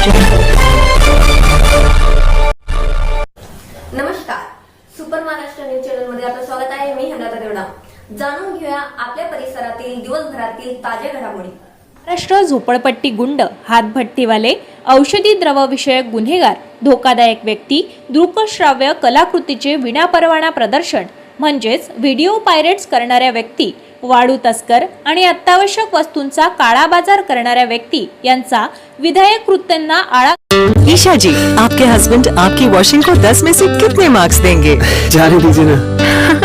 नमस्कार, super Maharashtra news channel मध्ये आपलं स्वागत आहे। मी हंगाता देवडा। जाणून घेऊया आपल्या परिसरातील दिवसभरातील ताज्या घडामोडी। महाराष्ट्र झोपडपट्टी गुंड, हातभट्टीवाले, औषधी द्रव विषयक गुन्हेगार, धोकादायक व्यक्ती, दृकश्राव्य कलाकृतीचे विनापरवाना प्रदर्शन म्हणजेच व्हिडिओ पायरेट्स करणाऱ्या व्यक्ती, वाळू तस्कर आणि अत्यावश्यक वस्तूंचा काळा बाजार करणाऱ्या व्यक्ती यांचा विधायक कृत्यांना आळा। ईशा जी, आपके हस्बैंड आपकी वॉशिंग को 10 में से कितने मार्क्स देंगे? जाने दीजिए ना।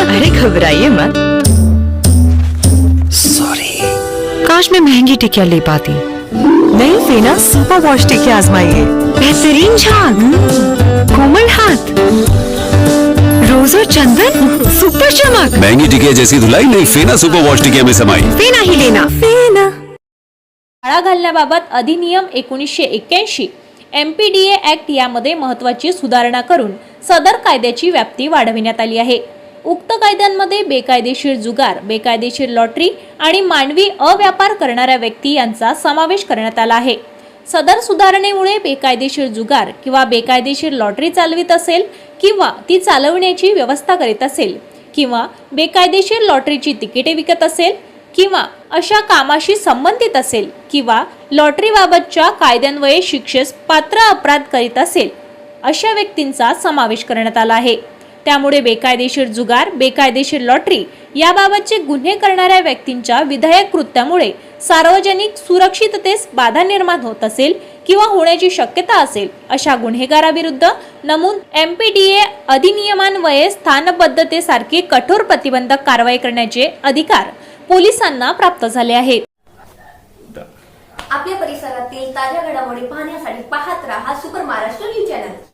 अरे घबराइए मत। सॉरी। काश मैं महंगी टिकिया ले पाती। नहीं फेना सुपर वॉश टिकिया आजमाइए। बेहतरीन झाग, कोमल हाथ, रोज और चंदन, सुपर चमक। महंगी टिकिया जैसी धुलाई नहीं, फेना सुपर वॉश टिकिया में समाई। फेना ही लेना। फेना। आळा घालण्याबाबत अधिनियम 1981 MPDA ऍक्ट यामध्ये महत्त्वाची सुधारणा करून सदर कायद्याची व्याप्ती वाढविण्यात आली आहे। उक्त कायद्यांमध्ये बेकायदेशीर जुगार, बेकायदेशीर लॉटरी आणि मानवी अव्यापार करणाऱ्या व्यक्ती यांचा समावेश करण्यात आला आहे। सदर सुधारणेमुळे बेकायदेशीर जुगार किंवा बेकायदेशीर लॉटरी चालवित असेल किंवा ती चालवण्याची व्यवस्था करीत असेल किंवा बेकायदेशीर लॉटरीची तिकिटे विकत असेल किंवा अशा कामाशी संबंधित असेल किंवा लॉटरीबाबतच्या कायद्यान्वये शिक्षेस पात्र अपराध करीत असेल अशा व्यक्तींचा समावेश करण्यात आला आहे। त्यामुळे बेकायदेशीर जुगार, बेकायदेशीर लॉटरी याबाबतचे गुन्हे करणाऱ्या व्यक्तींच्या विधायक कृत्यामुळे सार्वजनिक सुरक्षिततेस बाधा निर्माण होत असेल किंवा होण्याची शक्यता असेल अशा गुन्हेगाराविरुद्ध नमूद MPDA अधिनियमान्वये स्थानबद्धतेसारखी कठोर प्रतिबंधक कारवाई करण्याचे अधिकार पोलिसांना प्राप्त झाले आहेत। आपल्या परिसरातील ताज्या घडामोडी पाहण्यासाठी पाहत राहा सुपर महाराष्ट्र न्यूज चॅनल।